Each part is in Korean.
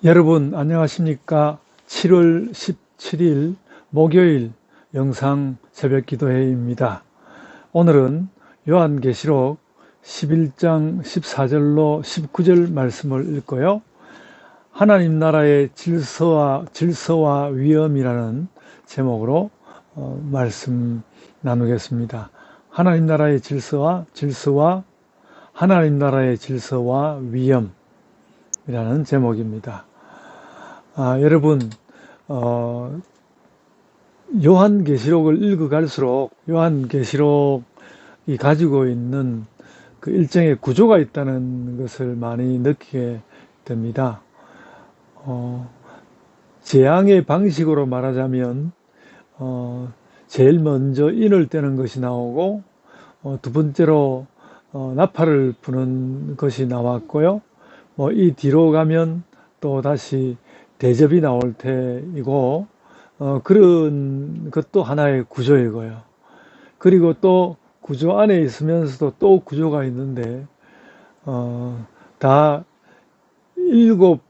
여러분 안녕하십니까? 7월 17일 목요일 영상 새벽 기도회입니다. 오늘은 요한계시록 11장 14절로 19절 말씀을 읽고요. 하나님 나라의 질서와 위엄이라는 제목으로 말씀 나누겠습니다. 하나님 나라의 질서와 하나님 나라의 질서와 위엄이라는 제목입니다. 여러분, 요한계시록을 읽어갈수록 요한계시록이 가지고 있는 그 일정의 구조가 있다는 것을 많이 느끼게 됩니다. 재앙의 방식으로 말하자면 제일 먼저 인을 떼는 것이 나오고 두 번째로 나팔을 부는 것이 나왔고요. 이 뒤로 가면 또 다시 대접이 나올 테이고 그런 것도 하나의 구조이고요. 그리고 또 구조 안에 있으면서도 또 구조가 있는데 다 일곱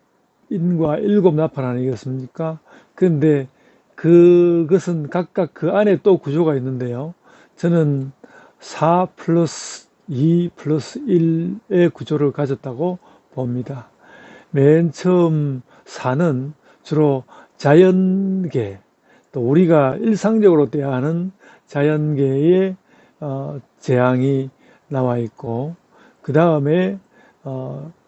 인과 일곱 나팔 아니겠습니까? 그런데 그것은 각각 그 안에 또 구조가 있는데요. 저는 4 플러스 2 플러스 1의 구조를 가졌다고 봅니다. 맨 처음 4는 주로 자연계, 또 우리가 일상적으로 대하는 자연계의 재앙이 나와 있고, 그 다음에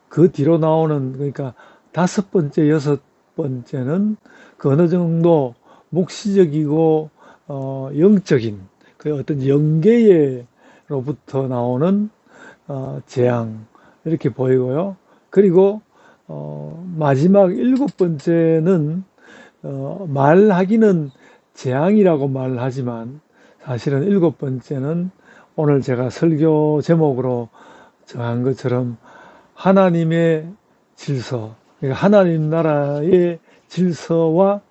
그 뒤로 나오는, 그러니까 5번째, 6번째는 그 어느 정도 묵시적이고 영적인 그 어떤 영계로부터 나오는 재앙 이렇게 보이고요. 그리고 마지막 7번째는 말하기는 재앙이라고 말하지만 사실은 7번째는 오늘 제가 설교 제목으로 정한 것처럼 하나님의 질서, 그러니까 하나님 나라의 질서와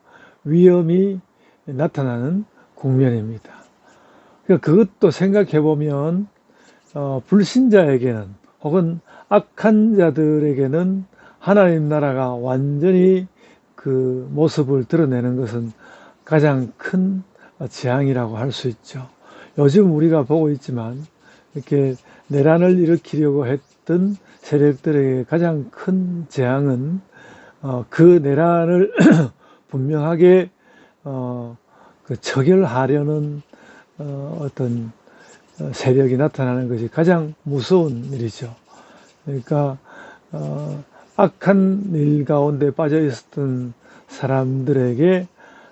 위엄이 나타나는 국면입니다. 그러니까 그것도 생각해 보면 불신자에게는 혹은 악한 자들에게는 하나님 나라가 완전히 그 모습을 드러내는 것은 가장 큰 재앙이라고 할 수 있죠. 요즘 우리가 보고 있지만 이렇게 내란을 일으키려고 했던 세력들에게 가장 큰 재앙은 그 내란을 분명하게 그 처결하려는 어떤 세력이 나타나는 것이 가장 무서운 일이죠. 그러니까 악한 일 가운데 빠져 있었던 사람들에게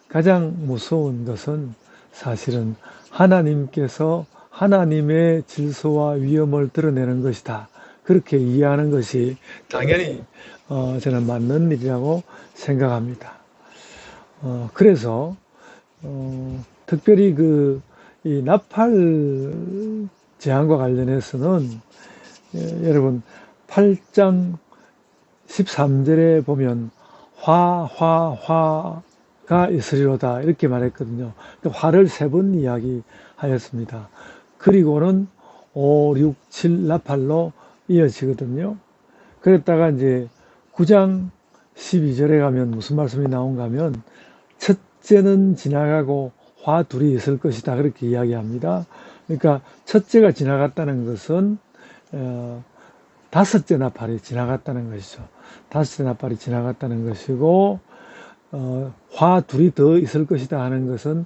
가장 무서운 것은 사실은 하나님께서 하나님의 질서와 위엄을 드러내는 것이다. 그렇게 이해하는 것이 당연히 저는 맞는 일이라고 생각합니다. 그래서 특별히 이 나팔 재앙과 관련해서는 여러분 8장 13절에 보면 화가 있으리로다 이렇게 말했거든요. 화를 3번 이야기하였습니다. 그리고는 5, 6, 7 나팔로 이어지거든요. 그랬다가 이제 9장 12절에 가면 무슨 말씀이 나온가 하면 첫째는 지나가고 화 둘이 있을 것이다 그렇게 이야기합니다. 그러니까 첫째가 지나갔다는 것은 5째 나팔이 지나갔다는 것이죠. 5째 나팔이 지나갔다는 것이고 화 둘이 더 있을 것이다 하는 것은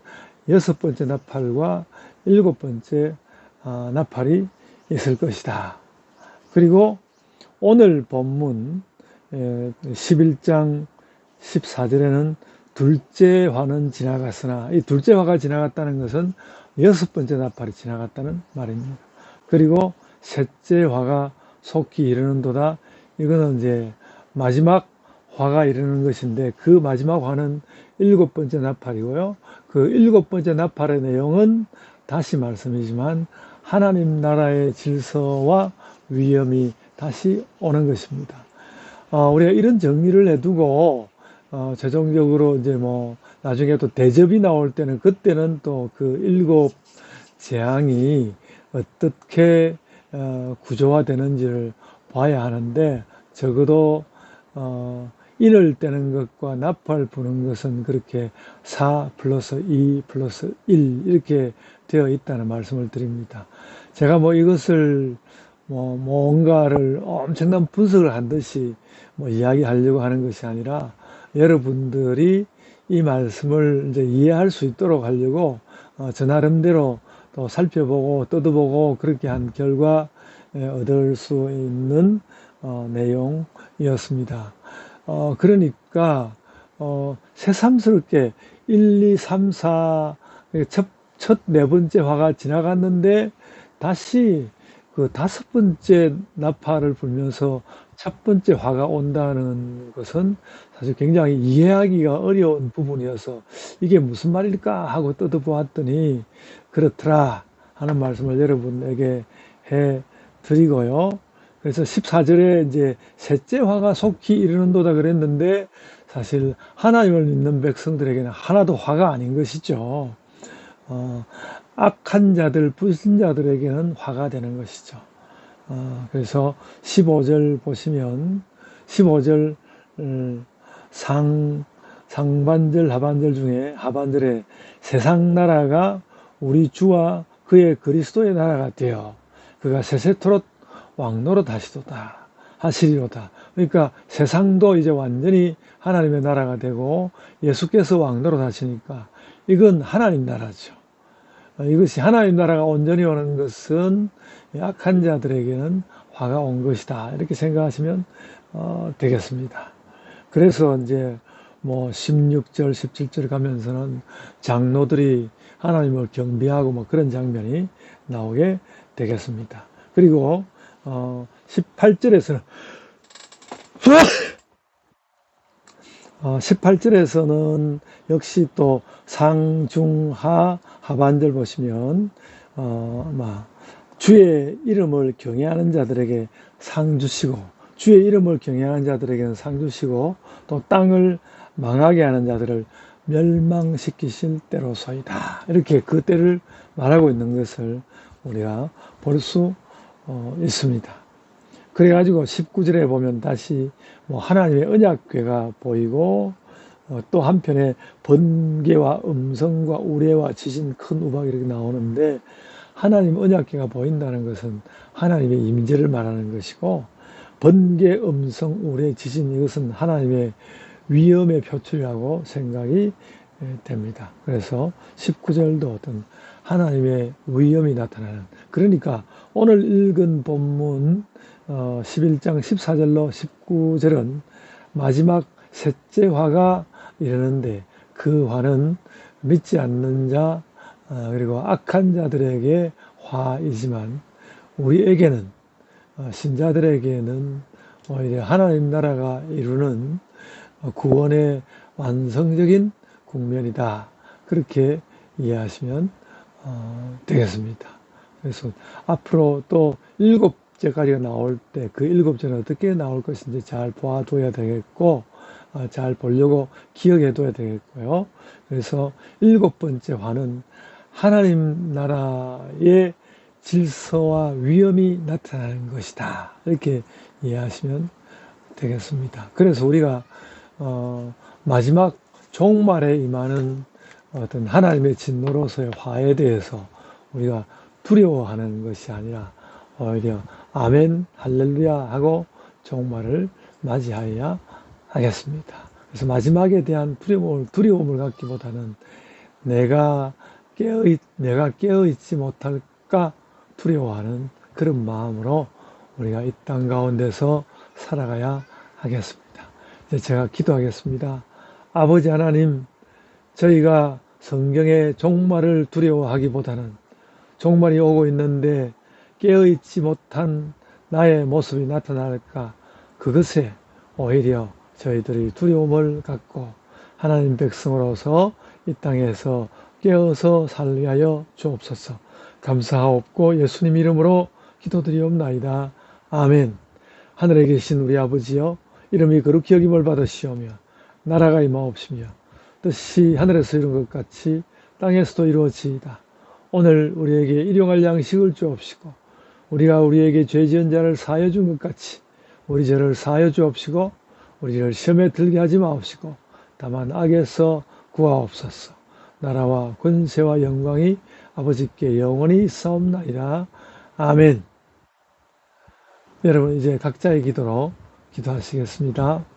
6번째 나팔과 7번째 나팔이 있을 것이다. 그리고 오늘 본문 11장 14절에는 둘째 화는 지나갔으나 이 둘째 화가 지나갔다는 것은 6번째 나팔이 지나갔다는 말입니다. 그리고 셋째 화가 속히 이르는도다. 이거는 이제 마지막 화가 이르는 것인데 그 마지막 화는 7번째 나팔이고요. 그 7번째 나팔의 내용은 다시 말씀이지만 하나님 나라의 질서와 위엄이 다시 오는 것입니다. 우리가 이런 정리를 해두고 최종적으로 이제 나중에 또 대접이 나올 때는 그때는 또 그 7 재앙이 어떻게 구조화되는지를 봐야 하는데 적어도 인을 떼는 것과 나팔 부는 것은 그렇게 4 플러스 2 플러스 1 이렇게 되어 있다는 말씀을 드립니다. 제가 뭐 이것을 뭔가를 엄청난 분석을 한 듯이 이야기하려고 하는 것이 아니라 여러분들이 이 말씀을 이제 이해할 수 있도록 하려고 저 나름대로 또 살펴보고 뜯어보고 그렇게 한 결과 얻을 수 있는 내용이었습니다. 그러니까 새삼스럽게 1, 2, 3, 4 첫 네 번째 화가 지나갔는데 다시 그 다섯 번째 나팔을 불면서 첫 번째 화가 온다는 것은 사실 굉장히 이해하기가 어려운 부분이어서 이게 무슨 말일까 하고 뜯어보았더니 그렇더라 하는 말씀을 여러분에게 해 드리고요. 그래서 14절에 이제 셋째 화가 속히 이르는도다 그랬는데 사실 하나님을 믿는 백성들에게는 하나도 화가 아닌 것이죠. 악한 자들, 불신자들에게는 화가 되는 것이죠. 그래서 15절 보시면 15절 상반절 하반절 중에 하반절에 세상 나라가 우리 주와 그의 그리스도의 나라가 되어 그가 세세토록 왕노릇 하시도다 하시리로다. 그러니까 세상도 이제 완전히 하나님의 나라가 되고 예수께서 왕노릇 하시니까 이건 하나님 나라죠. 이것이 하나님 나라가 온전히 오는 것은 악한 자들에게는 화가 온 것이다. 이렇게 생각하시면 되겠습니다. 그래서 이제 16절, 17절 가면서는 장로들이 하나님을 경배하고 그런 장면이 나오게 되겠습니다. 그리고 18절에서는 18절에서는 역시 또 상중하 하반절 보시면 주의 이름을 경외하는 자들에게 상 주시고 주의 이름을 경외하는 자들에게는 상 주시고 또 땅을 망하게 하는 자들을 멸망시키실 때로소이다. 이렇게 그 때를 말하고 있는 것을 우리가 볼 수 있습니다. 그래가지고 19절에 보면 다시 하나님의 언약궤가 보이고 또 한편에 번개와 음성과 우레와 지진 큰 우박이 이렇게 나오는데 하나님 언약궤가 보인다는 것은 하나님의 임재를 말하는 것이고 번개, 음성, 우레, 지진 이것은 하나님의 위엄의 표출이라고 생각이 됩니다. 그래서 19절도 어떤 하나님의 위엄이 나타나는 그러니까 오늘 읽은 본문 11장 14절로 19절은 마지막 셋째 화가 이르는데 그 화는 믿지 않는 자 그리고 악한 자들에게 화이지만 우리에게는 신자들에게는 오히려 하나님 나라가 이루는 구원의 완성적인 국면이다. 그렇게 이해하시면 되겠습니다. 그래서 앞으로 또 7제까지가 나올 때 그 7제는 어떻게 나올 것인지 잘 보아둬야 되겠고 잘 보려고 기억해둬야 되겠고요. 그래서 7번째 화는 하나님 나라의 질서와 위엄이 나타나는 것이다. 이렇게 이해하시면 되겠습니다. 그래서 우리가 마지막 종말에 임하는 어떤 하나님의 진노로서의 화에 대해서 우리가 두려워하는 것이 아니라 오히려 아멘 할렐루야 하고 종말을 맞이하여야 하겠습니다. 그래서 마지막에 대한 두려움을 갖기보다는 내가 깨어있지 못할까 두려워하는 그런 마음으로 우리가 이 땅 가운데서 살아가야 하겠습니다. 이제 제가 기도하겠습니다. 아버지 하나님, 저희가 성경의 종말을 두려워하기보다는 종말이 오고 있는데 깨어있지 못한 나의 모습이 나타날까 그것에 오히려 저희들이 두려움을 갖고 하나님 백성으로서 이 땅에서 깨어서 살게 하여 주옵소서. 감사하옵고 예수님 이름으로 기도드리옵나이다. 아멘. 하늘에 계신 우리 아버지여, 이름이 거룩히 여김을 받으시오며 나라가 임하옵시며 뜻이 하늘에서 이룬 것 같이 땅에서도 이루어지이다. 오늘 우리에게 일용할 양식을 주옵시고 우리가 우리에게 죄 지은 자를 사하여 준 것 같이 우리 죄를 사하여 주옵시고 우리를 시험에 들게 하지 마옵시고 다만 악에서 구하옵소서. 나라와 권세와 영광이 아버지께 영원히 있사옵나이다. 아멘. 여러분 이제 각자의 기도로 기도하시겠습니다.